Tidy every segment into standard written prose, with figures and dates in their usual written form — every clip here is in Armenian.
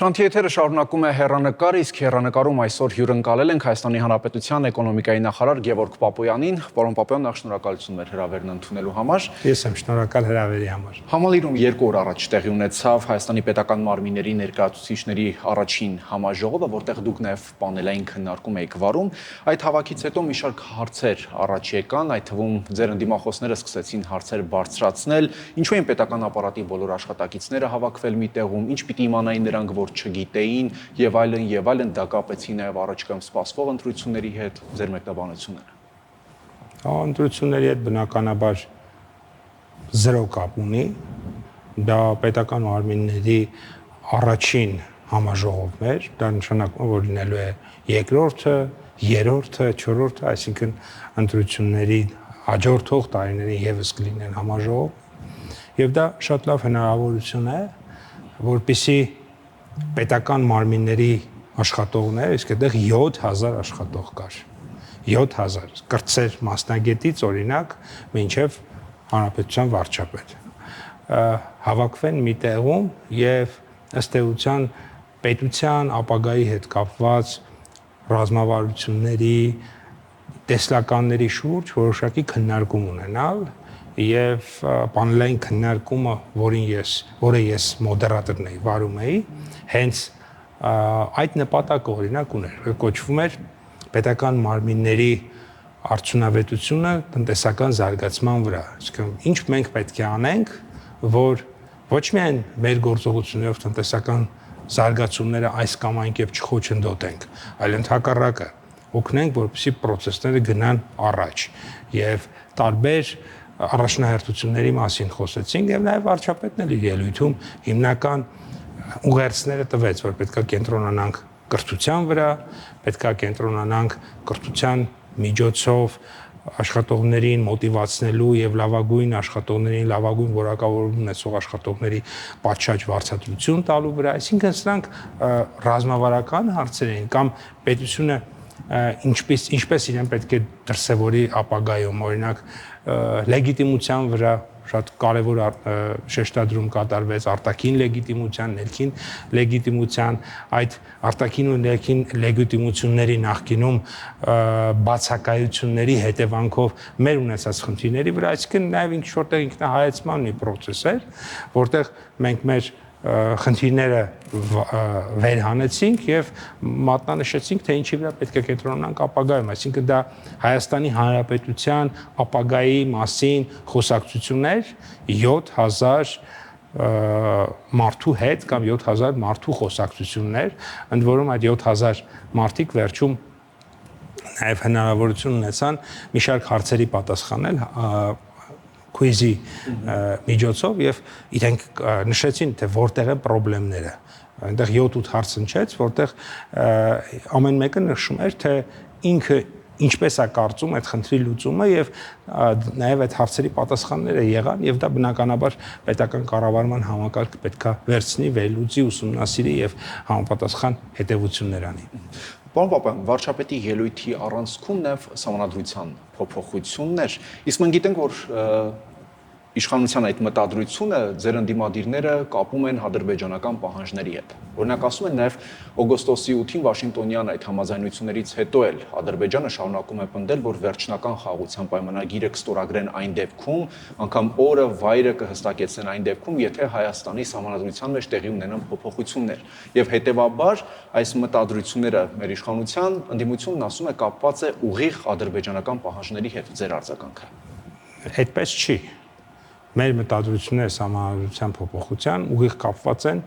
Շանթիեթերը շարունակում է հեռանկար, իսկ հեռանկարում այսօր հյուրընկալել ենք Հայաստանի Հանրապետության էկոնոմիկայի նախարար Գևորգ Պապոյանին, պարոն Պապոյան, նախ շնորհակալություն մեր հրավերն ընդունելու համար։ Ես եմ շնորհակալ հրավերի համար։ Համալիրում 2 օր առաջ տեղի ունեցավ Հայաստանի պետական մարմինների ներկայացուցիչների առաջին համաժողովը, որտեղ դուք նաև պանելային քննարկում եք վարում։ Այդ հավաքից հետո մի շարք հարցեր առաջ եկան, այդ թվում ձեր ընդդիմախոսները սկսեցին հարցեր բարձրացնել, ինչու են պետական ապարատի բոլոր աշխատակիցները հավաքվել մի տեղում, ինչ պիտի իմանային նրանք, որ չգիտեին եւ այլն, դա կապեցի նաեւ առաջկայում սպասվող ընտրությունների հետ, ձեր մեկնաբանությունները։ Ընտրությունների հետ բնականաբար 0 կապ ունի, դա պետական մարմինների առաջին համաժողովն էր, դա նշանակում է, որ լինելու է երկրորդը, երրորդը, չորրորդը, այսինքն ընտրությունների հաջորդող տարիներին եւս կլինեն համաժողով, եւ դա շատ լավ հնարավորություն է, որպեսզի պետական մարմինների աշխատողներ, իսկ այդտեղ 7000 աշխատող կար, 7000 կրտսեր մասնագետից օրինակ մինչև հանրապետության վարչապետ հավաքվեն մի տեղում եւ ըստ էության պետության ապագայի հետ կապված ռազմավարությունների տեսլականների շուրջ որոշակի քննարկում ունենալ եւ պանելային քննարկումը, որը ես մոդերատորն էի, վարում էի, հենց այդ նպատակը օրինակ ուներ, կոչվում էր պետական մարմինների արդյունավետությունը տնտեսական զարգացման վրա, այսինքն ինչ մենք պետք է անենք, որ ոչ միայն մեր գործողություններով տնտեսական զարգացումները այս կամ այն կերպ չխոչընդոտենք, այլ ընդհակառակը օգնենք, որպեսզի process-ները գնան առաջ եւ տարբեր առաջնահերթությունների մասին խոսեցինք եւ նաեւ վարչապետն էլ իր ելույթում հիմնական ուղերձները տվեց, որ պետքա կենտրոնանանք կրթության վրա, պետքա կենտրոնանանք կրթության միջոցով աշխատողներին մոտիվացնելու եւ լավագույն աշխատողներին, լավագույն որակավորում ունեցող աշխատողների պատշաճ վարձատրություն տալու վրա, այսինքն սրանք ռազմավարական հարցեր են կամ պետությունը ինչպես իրեն պետք է դրսևորի ապագայում, օրինակ լեգիտիմության վրա շատ կարևոր շեշտադրում կատարվեց արտաքին լեգիտիմության, ներքին լեգիտիմության, այդ արտաքին ու ներքին լեգիտիմությունների նախկինում բացակայությունների հետևանքով մեր ունեցած խնդիրների վրա, այսինքն նաև ինչ որտեղ ինքնահայեցման մի process էր, որտեղ մենք մեր խնդիրները վերհանեցինք եւ մատնանշեցինք, թե ինչի վրա պետք է կենտրոնանանք ապագայում, այսինքն դա Հայաստանի Հանրապետության ապագայի մասին խոսակցություններ 7000 մարդու հետ կամ 7000 մարդու խոսակցություններ, ընդ որում այդ 7000 մարդիկ վերջում նաեւ հնարավորություն ունեցան մի շարք հարցերի պատասխանել քույզի միջոցով եւ իրենք նշեցին, թե որտեղ են խնդիրները։ Այնտեղ 7-8 հարց ընչեց, որտեղ ամեն մեկը նշում էր, թե ինքը ինչպես է կարծում այդ խնդրի լուծումը եւ նաեւ այդ հարցերի պատասխանները եղան եւ դա բնականաբար պետական կառավարման համակարգը պետքա վերցնի, վերլուծի, ուսումնասիրի եւ համապատասխան հետեւություններ անի։ Պարոն Պապոյան, վարչապետի ելույթի առանցքում նաև սահմանադրության փոփոխություններ, իսկ մենք գիտենք, որ իշխանության այդ մտադրությունը ձեր ընդդիմադիրները կապում են ադրբեջանական պահանջների հետ։ Օրինակ ասում են նաև օգոստոսի 8-ին Վաշինգտոնյան այդ համաձայնություններից հետո էլ Ադրբեջանը շարունակում է պնդել, որ վերջնական խաղաղության պայմանագիրը կստորագրեն այն դեպքում, անգամ օրը, վայրը կհստակեցնեն այն դեպքում, եթե Հայաստանի սահմանադրության մեջ տեղի ունենան փոփոխություններ։ Եվ հետևաբար այս մտադրությունները մեր իշխանության ընդդիմությունն ասում է կապված է ուղիղ ադրբեջանական պահանջների հետ, ձեր արձագանքը։ Այդպես չի։ Մեր մտադրությունները սահմանադրության փոփոխության ուղիղ կապված են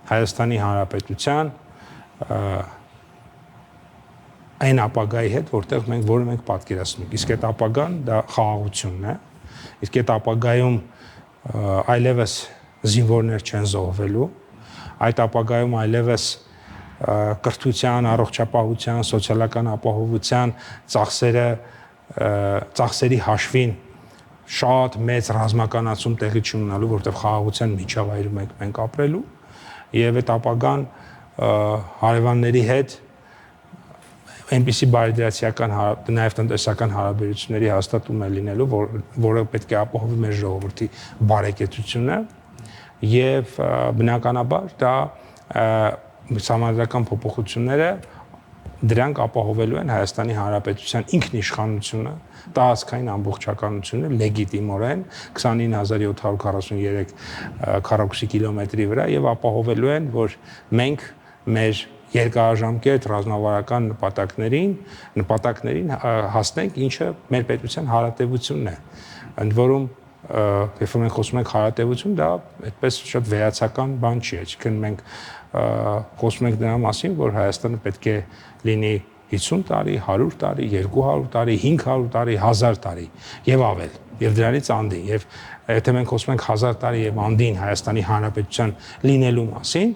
Հայաստանի Հանրապետության այն ապագայի հետ, որը մենք պատկերացնում ենք։ Իսկ այդ ապագան դա խաղաղությունն է։ Իսկ այդ ապագայում այլևս զինվորներ չեն զոհվելու, այդ ապագայում այլևս կրթության, առողջապահության, սոցիալական ապահովության ծախսերի հաշվին շատ մեծ ռազմականացում տեղի չունենալու, որտեղ խաղաղության միջավայրում ենք մենք ապրելու եւ այդ ապագան հարևանների հետ այնպիսի բարիդրացիական նաև տնտեսական հարաբերությունների հաստատում է լինելու, որը պետք է ապահովի մեր ժողովրդի բարեկեցությունը եւ բնականաբար դա համանդրական փոփոխությունները դրանք ապահովելու են Հայաստանի Հանրապետության ինքնիշխանությունը, տարածքային ամբողջականությունը լեգիտիմորեն 29743 քառակուսի կիլոմետրի վրա եւ ապահովելու են, որ մենք մեր երկարաժամկետ ռազմավարական նպատակներին հասնենք, ինչը մեր պետության հարատևությունն է։ Ընդ որում երբ մենք խոսում ենք հարատևություն, դա այդպես շատ վերացական բան չի, այսինքն մենք խոսում ենք դրա մասին, որ Հայաստանը պետք է լինի 50 տարի, 100 տարի, 200 տարի, 500 տարի, 1000 տարի եւ ավել, եւ դրանից անդին, եւ եթե մենք խոսում ենք 1000 տարի եւ անդին Հայաստանի Հանրապետության լինելու մասին,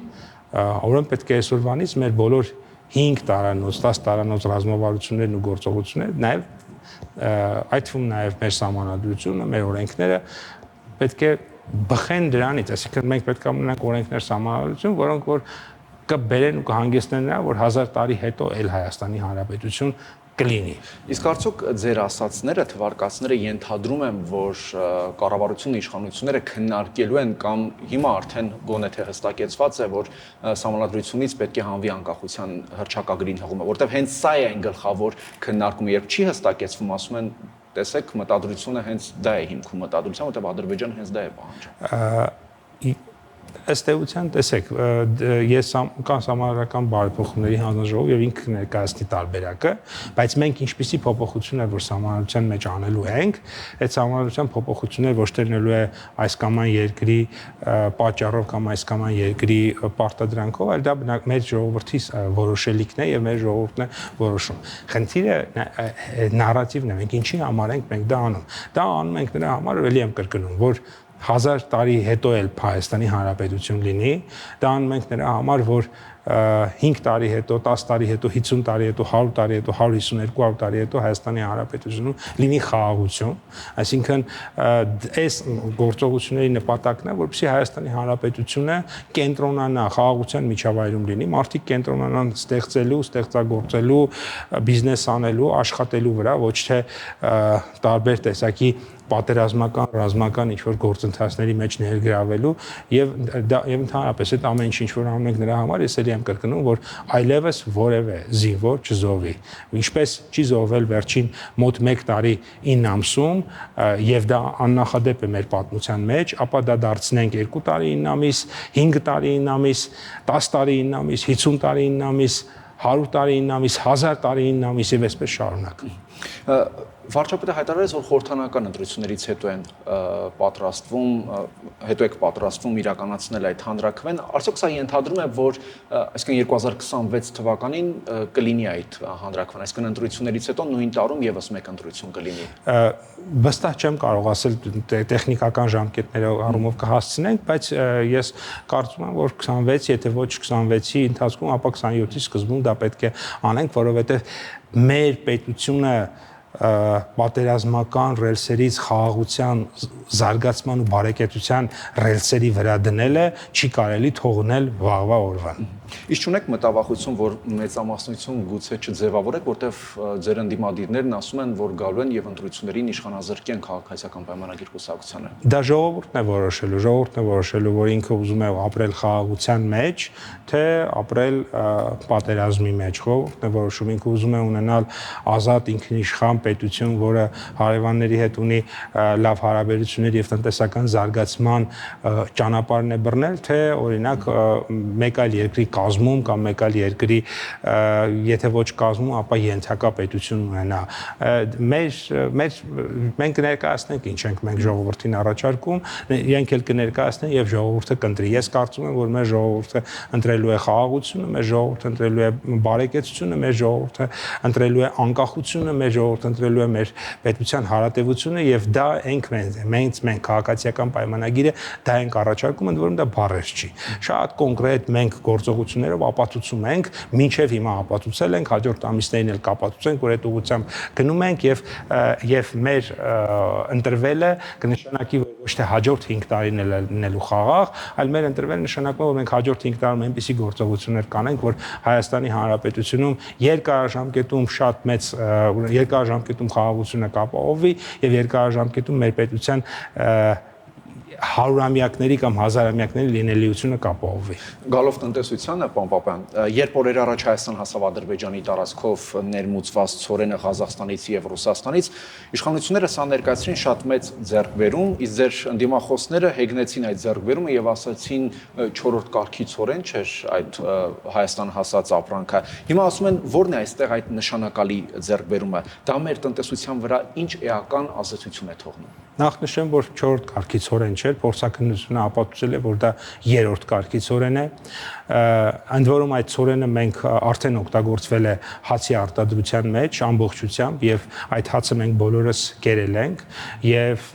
ուրեմն պետք է այսօրվանից մեր բոլոր 5 տարանոց, 10 տարանոց ռազմավարություններն ու գործողությունները, նաեւ այդ թվում նաեւ մեր սահմանադրությունը, մեր օրենքները պետք է բխեն դրանից, այսինքն մենք պետք է ունենանք օրենքներ, սահմանադրություն, որոնք որ կբերեն ու կհանգեցնեն նրան, որ 1000 տարի հետո էլ Հայաստանի Հանրապետություն կլինի։ Իսկ արդյոք ձեր ասացները, թվարկածները ենթադրում են, որ կառավարությունն ու իշխանությունները քննարկելու են կամ հիմա արդեն գոնե թե հստակեցված է, որ սահմանադրությունից պետք է հանվի անկախության հռչակագրին հղումը, որտեղ հենց սա է այն գլխավոր քննարկումը, երբ չի հստակեցվում, ասում են, տեսեք, մտադրությունը հենց դա է հիմքում մտադրության, որտեղ Ադրբեջանը հենց դա է պահանջում։ Ըստ էության, տեսեք, ես կան համառական բարեփոխումների հանձնաժողով եւ ինքը ներկայացնի տարբերակը, բայց մենք ինչպիսի փոփոխություններ որ համառության մեջ անելու ենք, այդ համառության փոփոխությունները ոչ թե լինելու է այս կամ այն երկրի պատճառով կամ այս կամ այն երկրի պարտադրանքով, այլ դա մեր ժողովրդի որոշելիքն է եւ մեր ժողովուրդն է որոշում։ Խնդիրը նարատիվն է, մենք ինչի համար ենք մենք դա անում։ Դա անում ենք նրա համար, ելի եմ կրկնում, որ 1000 տարի հետո էլ Հայաստանի Հանրապետություն լինի, դա անում ենք նրա համար, որ 5 տարի հետո, 10 տարի հետո, 50 տարի հետո, 100 տարի հետո, 150-200 տարի հետո Հայաստանի Հանրապետությունում լինի խաղաղություն, այսինքն այս գործողությունների նպատակն է, որպեսզի Հայաստանի Հանրապետությունը կենտրոնանա խաղաղության միջավայրում լինի, մարդիկ կենտրոնանան ստեղծելու, ստեղծագործելու, բիզնես անելու, աշխատելու վրա, ոչ թե տարբեր տեսակի պատերազմական, ռազմական ինչ-որ գործընթացների մեջ ներգրավելու եւ ընդհանրապես այդ ամեն ինչ ինչ-որ անում ենք նրա համար, ես ելի եմ կրկնում, որ այլևս որևէ զինվոր չզոհվի։ Ինչպես չի զոհվել վերջին մոտ 1 տարի 9 ամսում եւ դա աննախադեպ է մեր պատմության մեջ, ապա դա դարձնենք 2 տարի 9 ամիս, 5 տարի 9 ամիս, 10 տարի 9 ամիս, 50 տարի 9 ամիս, 100 տարի 9 ամիս, 1000 տարի 9 ամիս եւ այսպես շարունակ։ Վարչապետը հայտարարեց, որ խորհրդանական ընտրություններից հետո եք պատրաստվում իրականացնել այդ հանրաքվեն, արդյոք սա ենթադրում է, որ այսինքն 2026 թվականին կլինի այդ հանրաքվեն, այսինքն ընտրություններից հետո նույն տարում եւս մեկ ընտրություն կլինի։ Վստահ չեմ կարող ասել տեխնիկական ժամկետների առումով կհասցնենք, բայց ես կարծում եմ, որ 26, եթե ոչ 26-ի ընթացքում, ապա 27-ի սկզբում դա պետք է անենք, որովհետեւ մեր պետությունը պատերազմական ռելսերից խաղաղության զարգացման ու բարեկեցության ռելսերի վրա դնելը չի կարելի թողնել վաղվա օրվան։ Իսկ չունեք մտավախություն, որ մեծամասնություն գուցե չձևավորեք, որտեղ ձեր ընդդիմադիրներն ասում են, որ գալու են եւ ընտրություններին իշխանազրկեն քաղաքացիական պայմանագիր կուսակցությանը։ Դա ժողովուրդն է որոշելու, որ ինքը ուզում է ապրել խաղաղության մեջ, թե ապրել պատերազմի մեջ։ Ժողովուրդն է որոշում, ինքը ուզում է ունենալ ազատ ինքնիշխան պետություն, որը հարևանների հետ ունի լավ հարաբերություններ եւ տնտեսական զարգացման ճանապարհն է բռնել, թե օրինակ մեկ այլ երկրի կազմում կամ մեկ այլ երկրի եթե ոչ կազմում, ապա ենթակա պետություն ունենա։ Մենք կներկայացնենք ինչ ենք մենք ժողովրդին առաջարկում, իրենք էլ կներկայացնեն եւ ժողովուրդը կընտրի։ Ես կարծում եմ, որ մեր ժողովուրդը ընտրելու է խաղաղությունը, մեր ժողովուրդը ընտրելու է բարեկեցությունը, մեր ժողովուրդը ընտրելու է անկախությունը, մեր ժողովուրդը ընտրելու է մեր պետության հարատևությունը եւ դա մենք քաղաքացիական պայմանագիրը դա ենք առաջարկում, ընդ որում դա բառեր չի։ Շատ կոնկրետ մենք գործողություն գործողություններով ապացուցում ենք, մինչև հիմա ապացուցել ենք, հաջորդ ամիսներին էլ կապացուցենք, որ այդ ուղղությամբ գնում ենք եւ մեր ընտրվելը կնշանակի, որ ոչ թե հաջորդ 5 տարին լինելու խաղաղ, այլ մեր ընտրվելը նշանակում է, որ մենք հաջորդ 5 տարում այնպիսի գործողություններ կանենք, որ Հայաստանի Հանրապետությունում երկարաժամկետում շատ մեծ երկարաժամկետում խաղաղությունը կապահովվի եւ երկարաժամկետում մեր պետության հարյուրամյակների կամ հազարամյակների լինելիությունը կապահովվի։ Գալով տնտեսությանը, պարոն Պապյան, երբ օրեր առաջ Հայաստան հասավ Ադրբեջանի տարածքով ներմուծված ցորենը Ղազախստանից եւ Ռուսաստանից, իշխանությունները սա ներկայացրին շատ մեծ ձեռքբերում, իսկ ձեր ընդդիմախոսները հեգնեցին այդ ձեռքբերումը եւ ասացին 4-րդ կարգի ցորեն չէր այդ Հայաստան հասած ապրանքը։ Հիմա ասում են, ո՞րն է այստեղ այդ նշանակալի ձեռքբերումը։ Դա մեր տնտեսության վրա ինչ էական ազդեցություն է թողնում։ Նախ նշեմ, որ 4-րդ կարգի ցորեն չէ, փորձաքննությունը ապացուցել է, որ դա 3-րդ կարգի ցորեն է։ Ընդ որում այդ ցորենը մենք արդեն օգտագործվել է հացի արտադրության մեջ ամբողջությամբ եւ այդ հացը մենք բոլորս կերել ենք եւ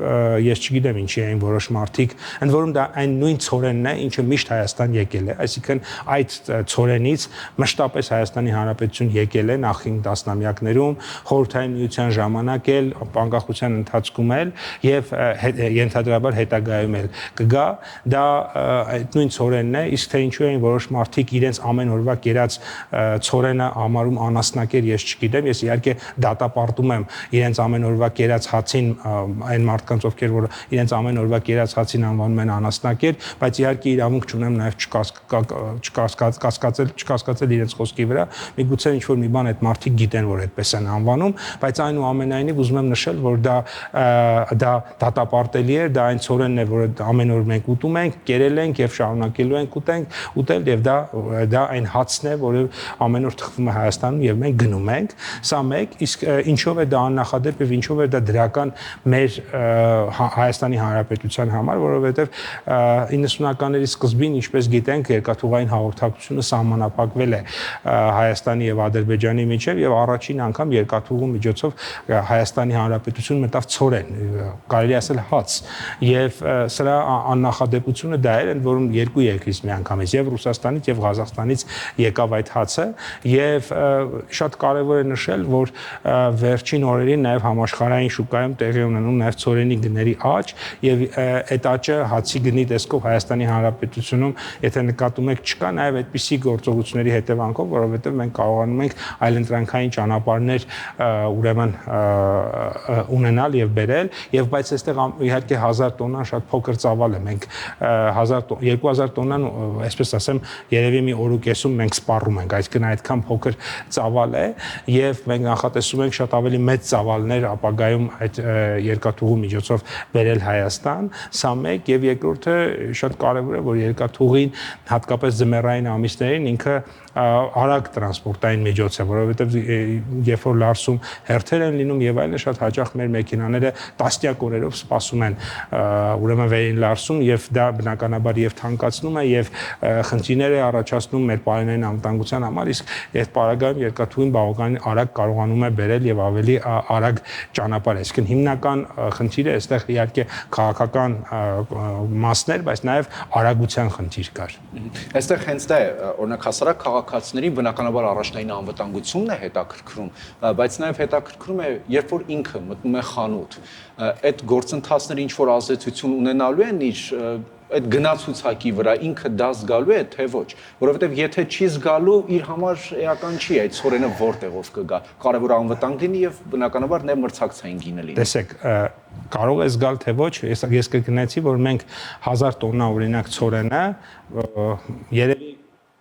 ես չգիտեմ ինչի էին որոշ մարդիկ, ընդ որում դա այն նույն ցորենն է, ինչը միշտ Հայաստան եկել է, այսինքն այդ ցորենից մշտապես Հայաստանի Հանրապետություն եկել է նախին տասնամյակներում, խորհրդային միության ժամանակ էլ, անկախության ընթացքում էլ եւ ենթադրաբար հետագայում էլ կգա, դա այդ նույն ցորենն է, իսկ թե ինչու էին որոշ մարդիկ իրենց ամեն օրվա կերած ցորենը համարում անասնակեր, ես չգիտեմ, ես իհարկե դատապարտում եմ իրենց ամեն օրվա կերած հացին այն մարդկանց, ովքեր որ իրենց ամեն օրվա կերած հացին անվանում են անասնակեր, բայց իհարկե իրավունք չունեմ նաեւ չկասկածել իրենց խոսքի վրա, միգուցե ինչ որ մի բան այդ մարդիկ գիտեն, որ այդպես են անվանում, բայց այնուամենայնիվ ուզում եմ նշել, որ դա դատապարտելի է, դա այն ցորենն է, որը ամեն օր մենք ուտում ենք, կերել ենք եւ շարունակելու ենք ուտել եւ դա այն հացն է, որը ամեն օր թխվում է Հայաստանում եւ մենք գնում ենք, սա մեկ, իսկ ինչով է դա աննախադեպ եւ ինչով է դա դրական մեր Հայաստանի Հանրապետության համար, որովհետեւ 90-ականների սկզբին, ինչպես գիտենք, երկաթուղային հաղորդակցությունը սահմանափակվել է Հայաստանի եւ Ադրբեջանի միջեւ եւ առաջին անգամ երկաթուղու միջոցով Հայաստանի Հանրապետություն մտավ ցորեն, կարելի ասել հաց եւ սրա աննախադեպությունը դա էր, որում երկու երկրից միանգամից եւ Ռուսաստանից եւ Ղազախստանից եկավ այդ հացը եւ շատ կարեւոր է նշել, որ վերջին օրերին նաեւ համաշխարհային շուկայում տեղի ունենում նաեւ ցորենի գների աճ եւ այդ աճը հացի գնի տեսքով Հայաստանի Հանրապետությունում, եթե նկատում եք, չկա նաեւ այդպիսի գործողությունների հետևանքով, որովհետեւ մենք կարողանում ենք այլընտրանքային ճանապարհներ ուրեմն ունենալ եւ բերել եւ բայց այստեղ իհարկե 1000 տոննան շատ փոքր ծավալ է, մենք 2000 տոննան, այսպես ասեմ, երևի մի օր ու կեսում մենք սպառում ենք, այսինքն այդքան փոքր ծավալ է եւ մենք նախատեսում ենք շատ ավելի մեծ ծավալներ ապագայում այդ երկաթուղու միջոցով բերել Հայաստան, սա մեկ եւ երկրորդը շատ կարեւոր է, որ երկաթուղին հատկապես ձմեռային ամիսներին ինքը արագ տրանսպորտային միջոց է, որովհետեւ երբ որ լարսում հերթեր են լինում եւ այլն, շատ հաճախ մեր մեքենաները տասնյակ օրերով սպասում են ուրեմն վերին լարսում եւ դա բնականաբար եւ թանկացնում է եւ խնդիրներ է առաջացնում մեր պարենային անվտանգության համար, իսկ այդ պարագայում երկաթուղին բավականին արագ կարողանում է բերել եւ ավելի արագ ճանապարհ, այսինքն հիմնական խնդիրը այստեղ իհարկե քաղաքական մասներ, բայց նաեւ արագության խնդիր կար։ Այստեղ հենց դա է, օրինակ հասարակ քաղաքացիներին բնականաբար առաջնային անվտանգությունն է հետաքրքրում, բայց նաև հետաքրքրում է, երբ որ ինքը մտնում է խանութ, այդ գործընթացները ինչ որ ազդեցություն ունենալու են իր այդ գնացուցակի վրա, ինքը դա զգալու է, թե ոչ, որովհետև եթե չի զգալու, իր համար էական չի այդ ցորենը որտեղով կգա, կարևոր անվտանգ լինի եւ բնականաբար նաև մրցակցային գինը լինի։ Տեսեք, կարող է զգալ, թե ոչ, ես կգնացի, որ մենք 1000 տոննա օրինակ ցորենը երևի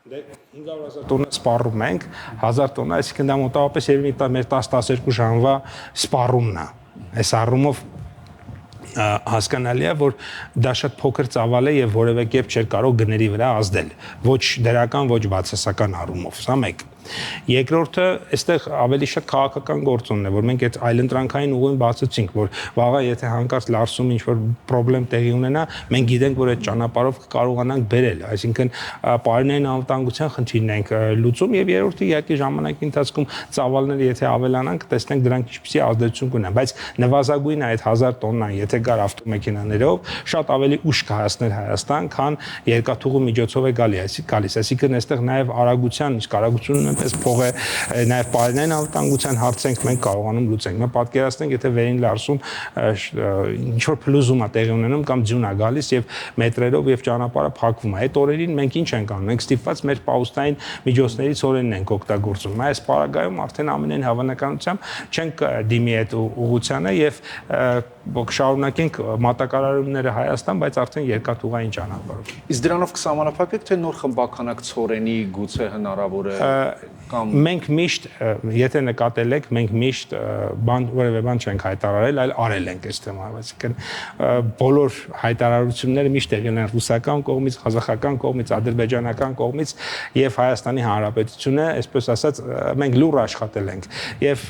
500,000 տոննա սպառում ենք, 1000 տոննա, այսինքն դա մոտավորապես երևի մեր 10-12 ժամվա սպառումն է։ Այս առումով հասկանալի է, որ դա շատ փոքր ծավալ է եւ որևէ կերպ չէր կարող գների վրա ազդել, ոչ դրական, ոչ բացասական առումով, սա մեկ։ Երկրորդը, այստեղ ավելի շատ քաղաքական գործոնն է, որ մենք այդ այլընտրանքային ուղին բացեցինք, որ վաղը եթե հանկարծ Լարսում ինչ-որ խնդրեմ տեղի ունենա, մենք գիտենք, որ այդ ճանապարհով կարողանանք բերել, այսինքն պարենային անվտանգության խնդիրն ենք լուծում եւ երրորդը իհարկե ժամանակի ընթացքում ծավալները եթե ավելանան, տեսնենք դրանք ինչպիսի ազդեցություն կունենան, բայց նվազագույնը այդ 1000 տոննան, եթե գար ավտոմեքենաներով, շատ ավելի ուշ կհասներ Հայաստան, քան երկաթուղու միջոցով է գալիս, այսինքն այստեղ նաեւ արագության, իսկ արագությունը նույնպես փող է, նաեւ պարենային անվտանգության հարցենք մենք կարողանում լուծենք։ Մենք պատկերացնենք, եթե Վերին Լարսում ինչ որ փլուզում է տեղի ունենում կամ ձյուն է գալիս եւ մետրերով եւ ճանապարհը փակվում է։ Այդ օրերին մենք ինչ ենք անում։ Մենք ստիպված մեր պաուստային միջոցներից օրենն ենք օգտագործում։ Այս պարագայում արդեն ամենայն հավանականությամբ չենք դիմի այդ ուղղությանը եւ շարունակենք մատակարարումները Հայաստան, բայց արդեն երկաթուղային ճանապարհով։ Իսկ դրանով կսահմանափակեք, թե նոր խմբականակ ցորենի գուցե հնարավոր է կամ մենք միշտ, եթե նկատել եք, մենք միշտ որևէ բան չենք հայտարարել, այլ արել ենք այս թեմայով, այսինքն բոլոր հայտարարությունները միշտ եղել են ռուսական կողմից, ղազախական կողմից, ադրբեջանական կողմից եւ Հայաստանի Հանրապետությունը, այսպես ասած, մենք լուր աշխատել ենք եւ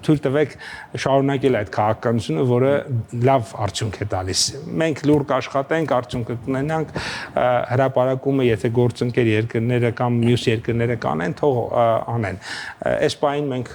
թույլ տվեք շարունակել այդ քաղաքականությունը, որը լավ արդյունք է տալիս։ Մենք լուր կաշխատենք, արդյունքը կունենանք, հրապարակումը, եթե գործընկեր երկրները կամ մյուս երկրները կանեն, թող անեն։ Այս պահին մենք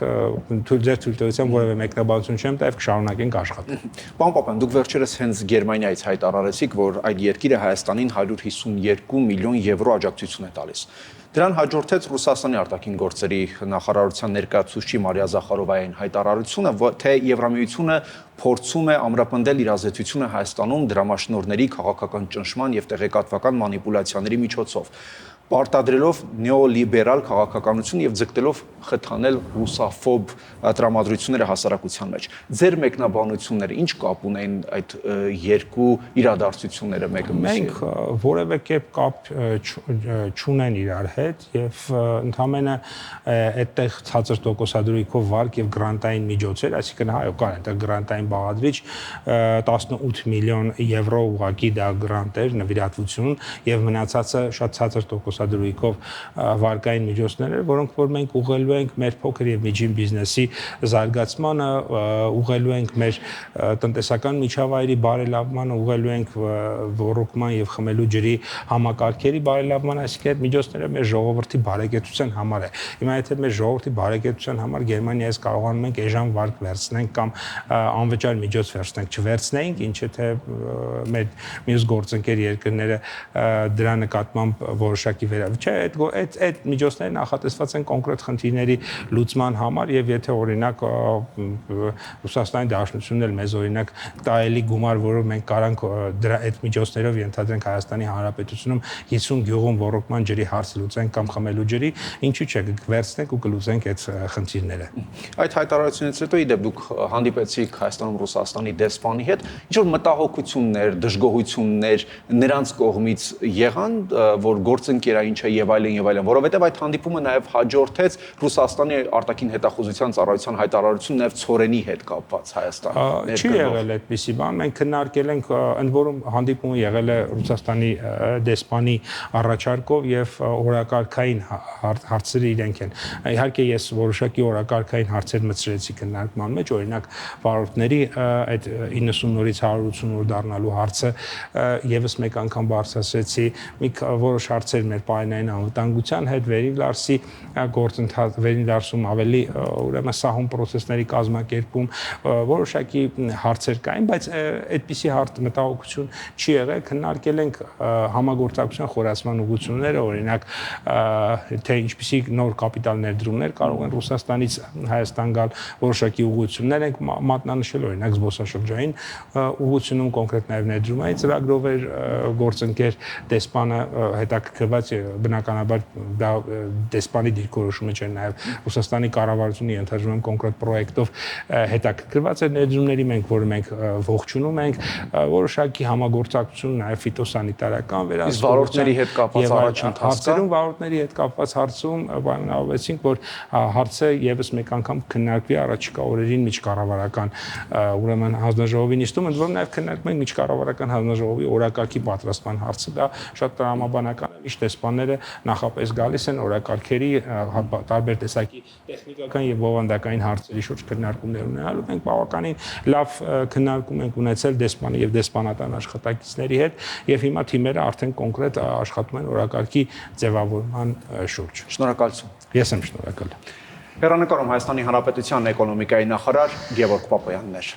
թույլտվությամբ որևէ մեկնաբանություն չեմ տա եւ կշարունակենք աշխատել։ Պարոն Պապյան, դուք վերջերս հենց Գերմանիայից հայտարարեցիք, որ այդ երկիրը Հայաստանին 152 միլիոն եվրո աջակցություն է տալիս։ Դրան հաջորդեց Ռուսաստանի արտաքին գործերի նախարարության ներկայացուցիչ Մարիա Զախարովային հայտարարությունը, թե Եվրամիությունը փորձում է ամրապնդել իր ազդեցությունը Հայաստանում դրամաշնորհների քաղաքական ճնշման եւ տեղեկատվական մանիպուլյացիաների միջոցով, պարտադրելով նեոլիբերալ քաղաքականություն եւ ձգտելով խթանել ռուսաֆոբ տրամադրությունները հասարակության մեջ։ Ձեր մեկնաբանությունները ինչ կապ ունեն այդ երկու իրադարձությունները մեկը մյուսի հետ։ Մենք որևէ կերպ կապ չունեն իրար հետ եւ ընդհանրապես այդտեղ ցածր տոկոսադրույքով վարկ եւ գրանտային միջոցեր, այսինքն հայ կար այնտեղ գրանտային բաղադրիչ 18 միլիոն եվրո ուղղակի դա գրանտ էր, նվիրատվություն եւ մնացածը շատ ցածր տոկոսադրույքով վարկային միջոցներ էր, որոնք որ մենք ուղղելու ենք մեր փոքր եւ միջին բիզնեսի զարգացմանը, ուղղելու ենք մեր տնտեսական միջավայրի բարելավմանը, ուղղելու ենք ոռոգման եւ խմելու ջրի համակարգերի բարելավմանը, այսինքն այդ միջոցները մեր ժողովրդի բարեկեցության համար է։ Հիմա եթե մեր ժողովրդի բարեկեցության համար Գերմանիայից կարողանում ենք էժան վարկ վերցնենք կամ անվճար միջոց վերցնենք, չվերցնենք, ինչը թե մեր մյուս գործընկեր երկրները դրա նկատմամբ որոշակի չէ, այդ միջոցները նախատեսված են կոնկրետ խնդիրների լուծման համար եւ եթե օրինակ Ռուսաստանի Դաշնությունն էլ մեզ օրինակ տայելի գումար, որով մենք կարանք դրա այդ միջոցներով ենթադրենք Հայաստանի Հանրապետությունում 50 գյուղում ոռոգման ջրի հարց լուծենք կամ խմելու ջրի, ինչու՞ չէ, կվերցնենք ու կլուծենք այդ խնդիրները։ Այդ հայտարարությունից հետո իդեպ դուք հանդիպեցիք Հայաստանում Ռուսաստանի դեսպանի հետ, ինչ որ մտահոգություններ, դժգոհություններ նրանց կողմից եղան, որ գործընկերային չէ եւ այլն, որովհետեւ այդ հանդիպումը նաեւ հաջորդեց Ռուսաստանի արտաքին հետախուզության ծառայության հայտարարություն նաեւ ցորենի հետ կապված Հայաստան։ Չի եղել այդպիսի բան, մենք քննարկել ենք, ընդ որում հանդիպումը եղել է Ռուսաստանի դեսպանի առաջարկով եւ օրակարգային հարցերը իրենք են։ Իհարկե ես որոշակի օրակարգային հարցեր մտցրեցի քննարկման մեջ, օրինակ վարորդների այդ 90-ից 180 դառնալու հարցը եւս մեկ անգամ բարձրացրեցի, մի որոշ հարցեր մեր պայմանային անվտանգության հետ, Վերին Լարսի գործընթաց, Վերին Լարսում ավելի ուրեմն սահուն process-ների կազմակերպում, որոշակի հարցեր կային, բայց այդպիսի մտահոգություն չի եղել, քննարկել ենք համագործակցության խորացման ուղղությունները, օրինակ թե ինչպիսի նոր կապիտալ ներդրումներ կարող են Ռուսաստանից Հայաստան գալ, որոշակի ուղղություններ ենք մատնանշել, օրինակ զբոսաշրջային ուղղությունում կոնկրետ նաև ներդրումային ծրագրով էր գործընկեր դեսպանը հետաքրքրված, բնականաբար դա դեսպանի դիրքորոշումը չէ, նաև Ռուսաստանի կառավարությունը ենթադրում եմ կոնկրետ պրոյեկտով հետաքրքրված է ներդրումների, մենք որը մենք ողջունում ենք, որոշակի համագործակցություն նաև ֆիտոսանիտարական վարորդների հետ կապված հարցերում, վարորդների հետ կապված հարցում պայմանավորվեցինք, որ հարցը եւս մեկ անգամ քննարկվի առաջիկա օրերին միջկառավարական ուրեմն հանձնաժողովի նիստում, ընդ որում նաև քննարկում ենք միջկառավարական հանձնաժողովի օրակարգի պատրաստման հարցը, դա շատ տրամաբանական է, միշտ էս դեսպանները նախապես գալիս են օրակարգերի տարբեր տեսակի տեխնիկական եւ բովանդակային հարցերի շուրջ քննարկումներ ունենալու։ Մենք բավականին լավ քննարկում ենք ունեցել դեսպանի եւ դեսպանատան աշխատակիցների հետ եւ հիմա թիմերը արդեն կոնկրետ աշխատում են օրակարգի ձևավորման շուրջ։ Շնորհակալություն։ Ես եմ շնորհակալ։ Հեռանկարում Հայաստանի Հանրապետության էկոնոմիկայի նախարար Գևորգ Պապոյանն էր։